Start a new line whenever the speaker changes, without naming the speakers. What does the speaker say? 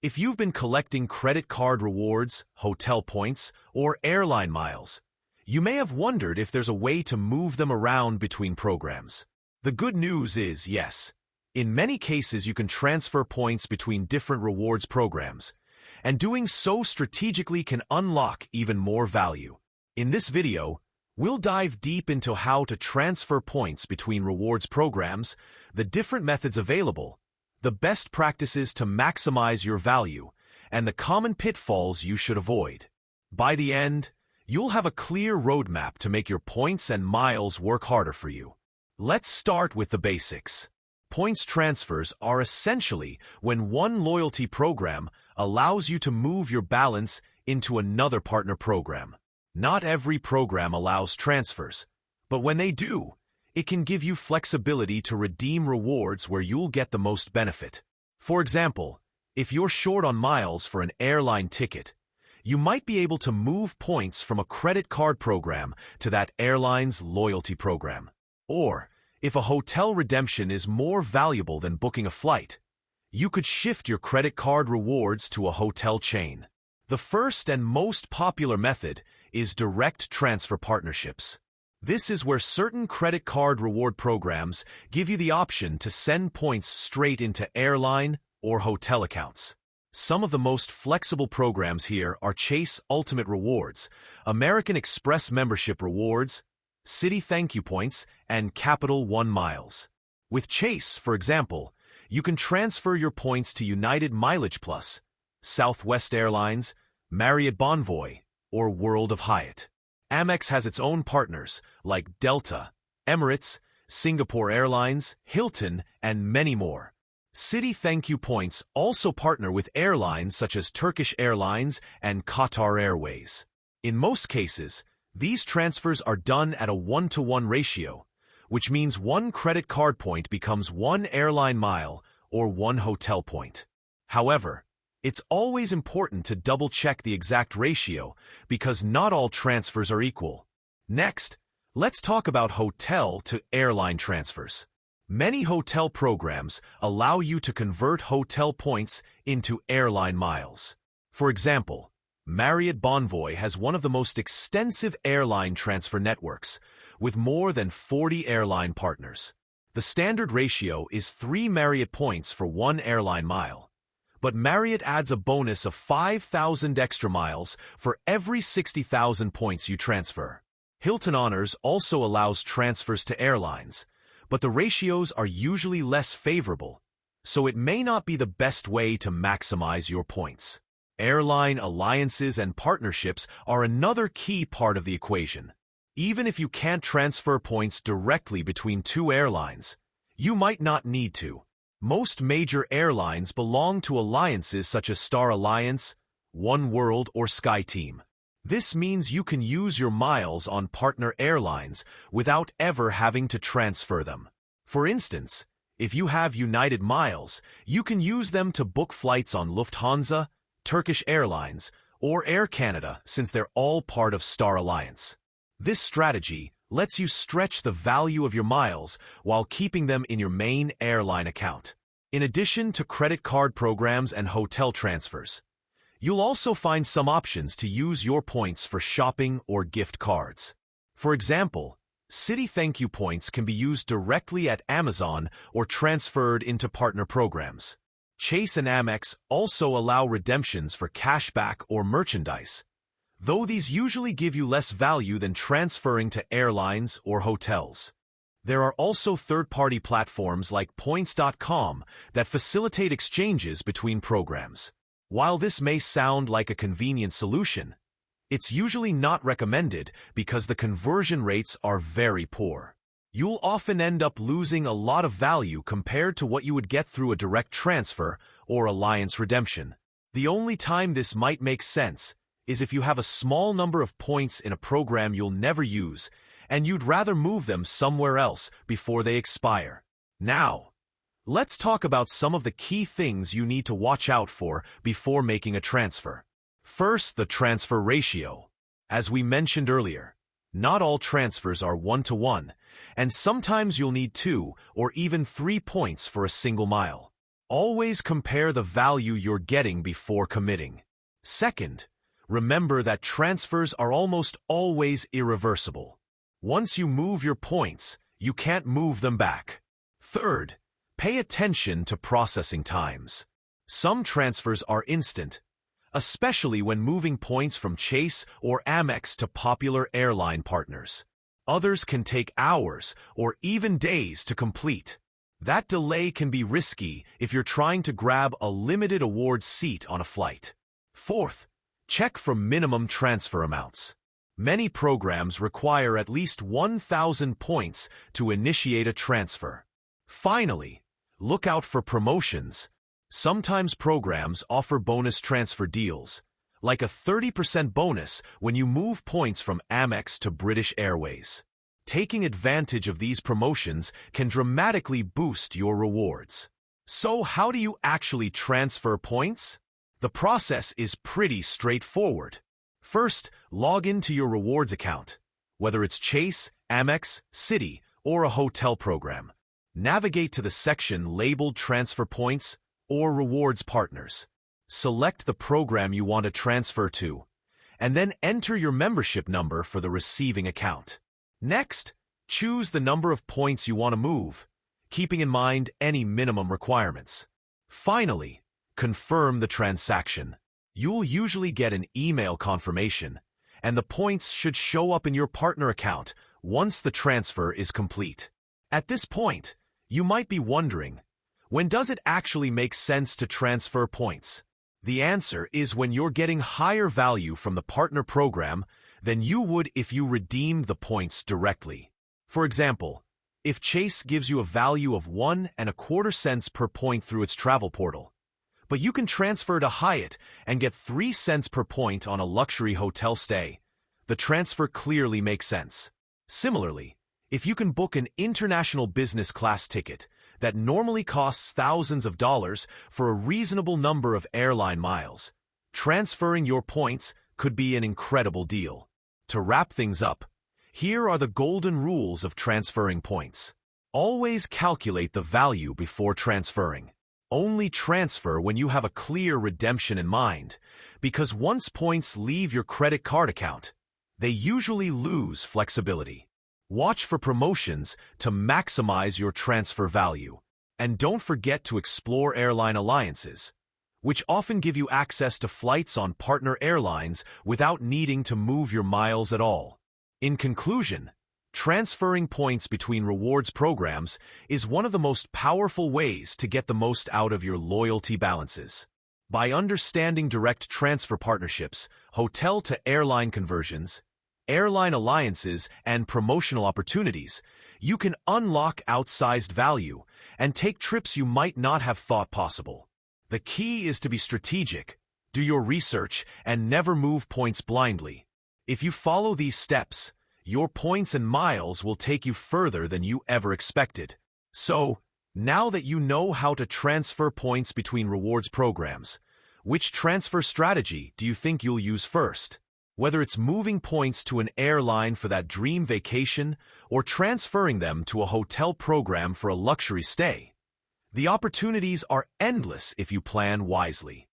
If you've been collecting credit card rewards, hotel points, or airline miles, you may have wondered if there's a way to move them around between programs. The good news is yes. In many cases, you can transfer points between different rewards programs, and doing so strategically can unlock even more value. In this video, we'll dive deep into how to transfer points between rewards programs, the different methods available, the best practices to maximize your value, and the common pitfalls you should avoid. By the end, you'll have a clear roadmap to make your points and miles work harder for you. Let's start with the basics. Points transfers are essentially when one loyalty program allows you to move your balance into another partner program. Not every program allows transfers, but when they do, it can give you flexibility to redeem rewards where you'll get the most benefit. For example, if you're short on miles for an airline ticket, you might be able to move points from a credit card program to that airline's loyalty program. Or, if a hotel redemption is more valuable than booking a flight, you could shift your credit card rewards to a hotel chain. The first and most popular method is direct transfer partnerships. This is where certain credit card reward programs give you the option to send points straight into airline or hotel accounts. Some of the most flexible programs here are Chase Ultimate Rewards, American Express Membership Rewards, Citi Thank You Points, and Capital One Miles. With Chase, for example, you can transfer your points to United Mileage Plus, Southwest Airlines, Marriott Bonvoy, or World of Hyatt. Amex has its own partners like Delta, Emirates, Singapore Airlines, Hilton, and many more. Citi Thank You Points also partner with airlines such as Turkish Airlines and Qatar Airways. In most cases, these transfers are done at a 1-to-1 ratio, which means one credit card point becomes one airline mile or one hotel point. However, it's always important to double-check the exact ratio because not all transfers are equal. Next, let's talk about hotel to airline transfers. Many hotel programs allow you to convert hotel points into airline miles. For example, Marriott Bonvoy has one of the most extensive airline transfer networks, with more than 40 airline partners. The standard ratio is 3 Marriott points for 1 airline mile. But Marriott adds a bonus of 5,000 extra miles for every 60,000 points you transfer. Hilton Honors also allows transfers to airlines, but the ratios are usually less favorable, so it may not be the best way to maximize your points. Airline alliances and partnerships are another key part of the equation. Even if you can't transfer points directly between two airlines, you might not need to. Most major airlines belong to alliances such as Star Alliance, Oneworld, or SkyTeam. This means you can use your miles on partner airlines without ever having to transfer them. For instance, if you have United Miles, you can use them to book flights on Lufthansa, Turkish Airlines, or Air Canada since they're all part of Star Alliance. This strategy lets you stretch the value of your miles while keeping them in your main airline account. In addition to credit card programs and hotel transfers, you'll also find some options to use your points for shopping or gift cards. For example, Citi Thank You Points can be used directly at Amazon or transferred into partner programs. Chase and Amex also allow redemptions for cashback or merchandise, though these usually give you less value than transferring to airlines or hotels. There are also third-party platforms like Points.com that facilitate exchanges between programs. While this may sound like a convenient solution, it's usually not recommended because the conversion rates are very poor. You'll often end up losing a lot of value compared to what you would get through a direct transfer or alliance redemption. The only time this might make sense is if you have a small number of points in a program you'll never use, and you'd rather move them somewhere else before they expire. Now, let's talk about some of the key things you need to watch out for before making a transfer. First, the transfer ratio. As we mentioned earlier, not all transfers are 1-to-1, and sometimes you'll need 2 or even 3 points for a single mile. Always compare the value you're getting before committing. Second, remember that transfers are almost always irreversible. Once you move your points, you can't move them back. Third, pay attention to processing times. Some transfers are instant, especially when moving points from Chase or Amex to popular airline partners. Others can take hours or even days to complete. That delay can be risky if you're trying to grab a limited award seat on a flight. Fourth, check for minimum transfer amounts. Many programs require at least 1,000 points to initiate a transfer. Finally, look out for promotions. Sometimes programs offer bonus transfer deals, like a 30% bonus when you move points from Amex to British Airways. Taking advantage of these promotions can dramatically boost your rewards. So how do you actually transfer points? The process is pretty straightforward. First, log into your rewards account, whether it's Chase, Amex, Citi, or a hotel program. Navigate to the section labeled Transfer Points or Rewards Partners. Select the program you want to transfer to, and then enter your membership number for the receiving account. Next, choose the number of points you want to move, keeping in mind any minimum requirements. Finally, confirm the transaction. You'll usually get an email confirmation, and the points should show up in your partner account once the transfer is complete. At this point, you might be wondering, when does it actually make sense to transfer points? The answer is when you're getting higher value from the partner program than you would if you redeemed the points directly. For example, if Chase gives you a value of 1.25 cents per point through its travel portal, but you can transfer to Hyatt and get 3 cents per point on a luxury hotel stay, the transfer clearly makes sense. Similarly, if you can book an international business class ticket that normally costs thousands of dollars for a reasonable number of airline miles, transferring your points could be an incredible deal. To wrap things up, here are the golden rules of transferring points. Always calculate the value before transferring. Only transfer when you have a clear redemption in mind, because once points leave your credit card account, they usually lose flexibility. Watch for promotions to maximize your transfer value. And don't forget to explore airline alliances, which often give you access to flights on partner airlines without needing to move your miles at all. In conclusion, transferring points between rewards programs is one of the most powerful ways to get the most out of your loyalty balances. By understanding direct transfer partnerships, hotel-to-airline conversions, airline alliances, and promotional opportunities, you can unlock outsized value and take trips you might not have thought possible. The key is to be strategic, do your research, and never move points blindly. If you follow these steps, your points and miles will take you further than you ever expected. So, now that you know how to transfer points between rewards programs, which transfer strategy do you think you'll use first? Whether it's moving points to an airline for that dream vacation or transferring them to a hotel program for a luxury stay, the opportunities are endless if you plan wisely.